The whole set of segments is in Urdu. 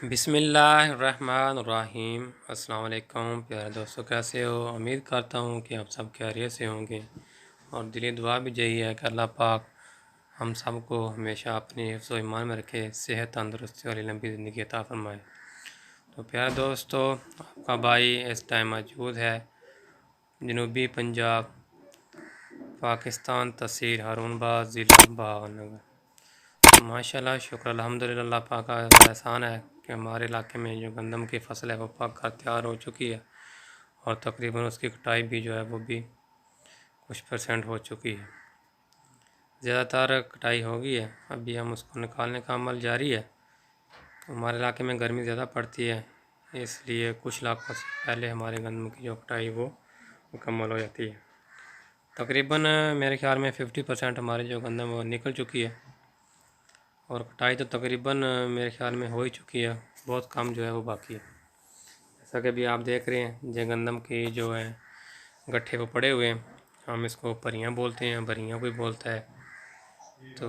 بسم اللہ الرحمن الرحیم۔ السلام علیکم پیارے دوستو، کیسے ہو؟ امید کرتا ہوں کہ آپ سب خیریت سے ہوں گے، اور دلی دعا بھی یہی ہے کہ اللہ پاک ہم سب کو ہمیشہ اپنی حفظ و ایمان میں رکھے، صحت، تندرستی اور لمبی زندگی عطا فرمائے۔ تو پیارے دوستو، آپ کا بھائی اس ٹائم موجود ہے جنوبی پنجاب، پاکستان، تحصیل ہارون آباد، ضلع بہاول نگر۔ ماشاءاللہ، شکر الحمدللہ، اللہ پاک کا احسان ہے کہ ہمارے علاقے میں جو گندم کی فصل ہے وہ پک کر تیار ہو چکی ہے، اور تقریباً اس کی کٹائی بھی جو ہے وہ بھی کچھ % ہو چکی ہے۔ زیادہ تر کٹائی ہو گئی ہے، ابھی ہم اس کو نکالنے کا عمل جاری ہے۔ ہمارے علاقے میں گرمی زیادہ پڑتی ہے، اس لیے کچھ علاقوں سے پہلے ہمارے گندم کی جو کٹائی وہ مکمل ہو جاتی ہے۔ تقریباً میرے خیال میں 50% ہماری جو گندم وہ نکل چکی ہے، اور کٹائی تو تقریباً میرے خیال میں ہو ہی چکی ہے، بہت کم جو ہے وہ باقی ہے۔ جیسا کہ ابھی آپ دیکھ رہے ہیں، یہ گندم کی جو ہے گٹھے وہ پڑے ہوئے ہیں، ہم اس کو پریاں بولتے ہیں، بریاں کوئی بولتا ہے۔ تو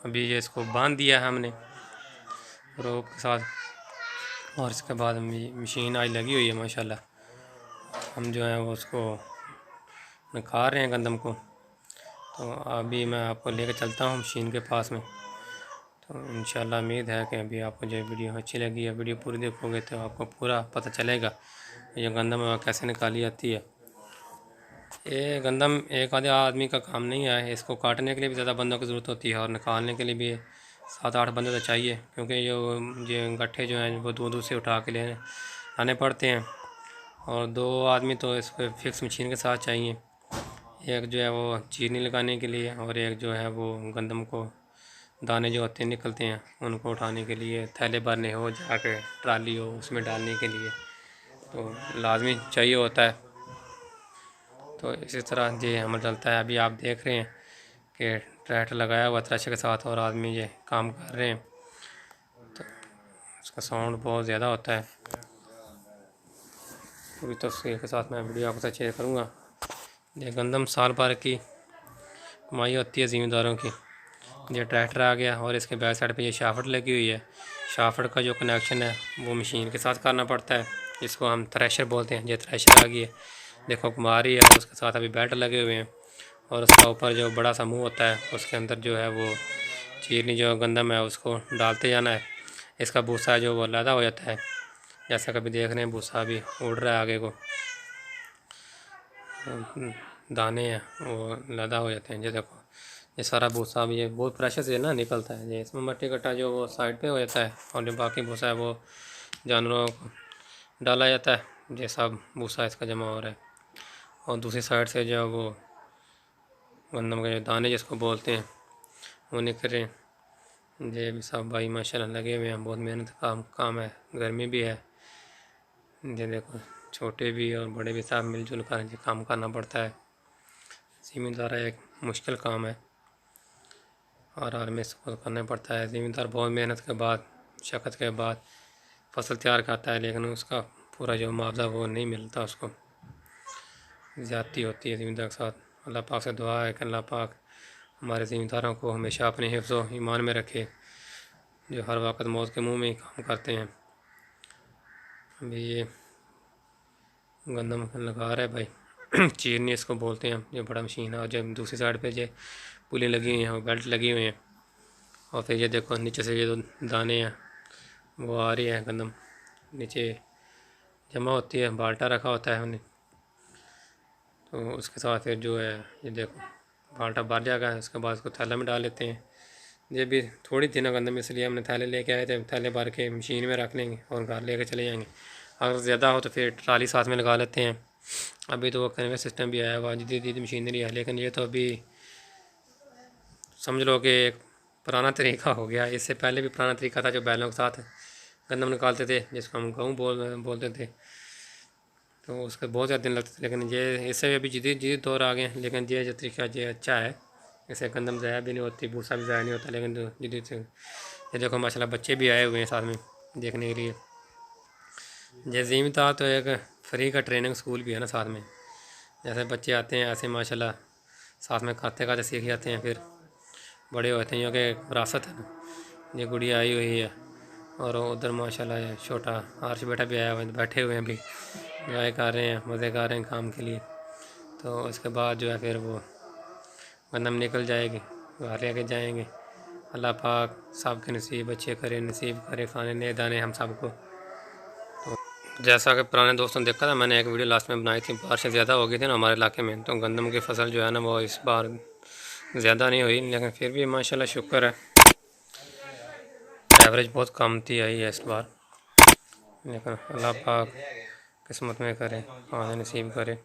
ابھی یہ اس کو باندھ دیا ہے ہم نے روپ کے ساتھ، اور اس کے بعد مشین آج لگی ہوئی ہے ماشاءاللہ۔ ہم جو ہیں وہ اس کو نکال رہے ہیں گندم کو۔ تو ابھی میں آپ کو لے کے چلتا ہوں مشین کے پاس میں۔ تو انشاءاللہ امید ہے کہ ابھی آپ کو جو ویڈیو اچھی لگی ہے، ویڈیو پوری دیکھو گے تو آپ کو پورا پتہ چلے گا یہ گندم کیسے نکالی جاتی ہے۔ یہ گندم ایک آدھے آدمی کا کام نہیں ہے، اس کو کاٹنے کے لیے بھی زیادہ بندوں کی ضرورت ہوتی ہے، اور نکالنے کے لیے بھی 7-8 بندے تو چاہیے، کیونکہ یہ گٹھے جو ہیں وہ دور سے اٹھا کے لانے پڑتے ہیں، اور 2 آدمی تو اس کو فکس مشین کے ساتھ چاہیے۔ ایک جو ہے وہ چینی لگانے کے لیے، اور ایک جو ہے وہ گندم کو دانے جو ہوتے ہیں نکلتے ہیں ان کو اٹھانے کے لیے، تھیلے بھرنے ہو، جا کے ٹرالی ہو اس میں ڈالنے کے لیے تو لازمی چاہیے ہوتا ہے۔ تو اسی طرح یہ عمل چلتا ہے۔ ابھی آپ دیکھ رہے ہیں کہ ٹریکٹر لگایا ہوا تھریشر کے ساتھ، اور آدمی یہ کام کر رہے ہیں، تو اس کا ساؤنڈ بہت زیادہ ہوتا ہے۔ پوری تصویر کے ساتھ میں ویڈیو آپ کے ساتھ شیئر کروں گا۔ یہ گندم سال بھر کی کمائی ہوتی ہے زمینداروں کی۔ یہ ٹریکٹر آ گیا، اور اس کے بیک سائڈ پہ یہ شافٹ لگی ہوئی ہے۔ شافٹ کا جو کنیکشن ہے وہ مشین کے ساتھ کرنا پڑتا ہے، جس کو ہم تھریشر بولتے ہیں۔ یہ تھریشر آ گئی ہے، دیکھو کما رہی ہے، اور اس کے ساتھ ابھی بیلٹ لگے ہوئے ہیں، اور اس کا اوپر جو بڑا سا منہ ہوتا ہے اس کے اندر جو ہے وہ چینی جو گندم ہے اس کو ڈالتے جانا ہے۔ اس کا بھوسا جو وہ علیحدہ ہو جاتا ہے، جیسا کبھی دیکھ رہے ہیں بھوسا بھی اڑ رہا ہے آگے کو، دانے ہیں وہ علیحدہ ہو جاتے ہیں۔ یہ دیکھو، یہ سارا بھوسا بھی یہ بہت پریشر سے نا نکلتا ہے۔ یہ اس میں مٹی کٹا جو وہ سائڈ پہ ہو جاتا ہے، اور جو باقی بھوسا ہے وہ جانوروں کو ڈالا جاتا ہے، جیسا بھوسا اس کا جمع ہو رہا ہے۔ اور دوسری سائڈ سے جو وہ گندم کے جو دانے جس کو بولتے ہیں وہ نکل رہے ہیں۔ یہ بھی سب بھائی ماشاءاللہ لگے ہوئے ہیں، بہت محنت کا کام ہے، گرمی بھی ہے۔ یہ دیکھو، چھوٹے بھی اور بڑے بھی سب مل جل کر یہ کام کرنا پڑتا ہے۔ زمیندار ایک مشکل کام ہے، اور آدمی اس کو کرنا پڑتا ہے۔ زمیندار بہت محنت کے بعد، مشقت کے بعد فصل تیار کرتا ہے، لیکن اس کا پورا جو معاوضہ وہ نہیں ملتا، اس کو زیادتی ہوتی ہے زمیندار کے ساتھ۔ اللہ پاک سے دعا ہے کہ اللہ پاک ہمارے زمینداروں کو ہمیشہ اپنے حفظ و ایمان میں رکھے، جو ہر وقت موت کے منہ میں ہی کام کرتے ہیں۔ ابھی یہ گندم لگا رہا ہے بھائی، چیرنی اس کو بولتے ہیں، یہ بڑا مشین ہے، اور جب دوسری سائڈ پہ یہ پلی لگی ہوئی ہیں اور بیلٹ لگی ہوئی ہیں، اور پھر یہ دیکھو نیچے سے یہ جو دانے ہیں وہ آ رہی ہے، گندم نیچے جمع ہوتی ہے، بالٹا رکھا ہوتا ہے انہیں، تو اس کے ساتھ پھر جو ہے یہ دیکھو بالٹا بھر جائے گا، اس کے بعد اس کو تھیلے میں ڈال لیتے ہیں۔ یہ بھی تھوڑی تھی نا گندم، اس لیے ہم نے تھیلے لے کے آئے تھے، تھیلے بھر کے مشین میں رکھ لیں گے اور گھر لے کے چلے جائیں گے۔ اگر زیادہ ہو تو پھر ٹرالی ساتھ میں لگا لیتے ہیں۔ ابھی تو وہ کنوے سسٹم بھی آیا ہوا، جدید مشینری ہے، لیکن یہ تو ابھی سمجھ لو کہ ایک پرانا طریقہ ہو گیا۔ اس سے پہلے بھی پرانا طریقہ تھا جو بیلوں کے ساتھ گندم نکالتے تھے، جس کو ہم گہوں بولتے تھے، تو اس کے بہت زیادہ دن لگتے تھے، لیکن یہ اس سے بھی ابھی جدید دور آ گئے ہیں۔ لیکن یہ جو طریقہ یہ اچھا ہے، اس سے گندم ضائع بھی نہیں ہوتی، بھوسا بھی ضائع نہیں ہوتا، لیکن جو جدید سے یہ دیکھو ماشاءاللہ بچے بھی آئے ہوئے ہیں ساتھ میں دیکھنے کے لیے۔ یہ زمیندار تو ایک فری کا ٹریننگ سکول بھی ہے نا ساتھ میں، جیسے بچے آتے ہیں ایسے ماشاءاللہ ساتھ میں کھاتے کھاتے سیکھ جاتے ہیں، پھر بڑے ہوتے ہیں، کیونکہ وراثت ہے نا۔ یہ گڑیا آئی ہوئی ہے، اور ادھر ماشاءاللہ چھوٹا عارش بیٹا بھی آیا ہوا ہے، بیٹھے ہوئے ہیں ابھی، انجوائے کر رہے ہیں، مزے کر رہے ہیں کام کے لیے۔ تو اس کے بعد جو ہے پھر وہ گندم نکل جائے گی، گھر لے کے جائیں گے۔ اللہ پاک سب کے نصیب اچھے کرے، نصیب کرے کھانے نئے دانے ہم سب کو۔ تو جیسا کہ پرانے دوستوں نے دیکھا تھا، میں نے ایک ویڈیو لاسٹ میں بنائی تھی، بارشیں زیادہ ہو گئی تھی نا ہمارے علاقے میں، تو گندم کی فصل جو ہے نا وہ اس بار زیادہ نہیں ہوئی، لیکن پھر بھی ماشاءاللہ شکر ہے، ایوریج بہت کم تھی آئی ہے اس بار، لیکن اللہ پاک قسمت میں کرے، کھانے نصیب کرے،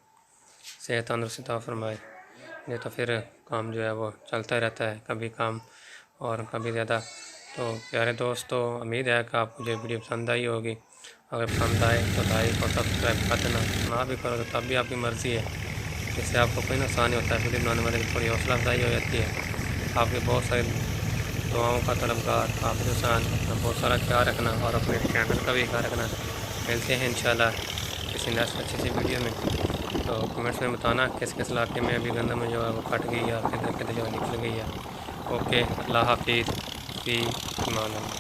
صحت تندرستی عطا فرمائے، نہیں تو پھر کام جو ہے وہ چلتا ہی رہتا ہے، کبھی کم اور کبھی زیادہ۔ تو پیارے دوستو، امید ہے کہ آپ کو یہ ویڈیو پسند آئی ہوگی، اگر پسند آئے تو لائک اور سبسکرائب کر دینا، نہ بھی کرو تو تب بھی آپ کی مرضی ہے، اس سے آپ کو کوئی نقصان نہیں ہوتا ہے، ویڈیو بنانے والے کی تھوڑی حوصلہ افزائی ہو جاتی ہے۔ آپ کے بہت سارے دعاؤں کا طلبگار حافظ حسین، اپنا بہت سارا خیال رکھنا اور اپنے چینل کا بھی خیال رکھنا۔ ملتے ہیں انشاءاللہ کسی نیکسٹ اچھی سی ویڈیو میں۔ تو کمنٹس میں بتانا کس کس علاقے میں ابھی گندم جو ہے وہ کٹ گئی ہے، کدھر کدھر جو ہے نکل گئی ہے۔ اوکے، اللہ حافظ، فی امان اللہ۔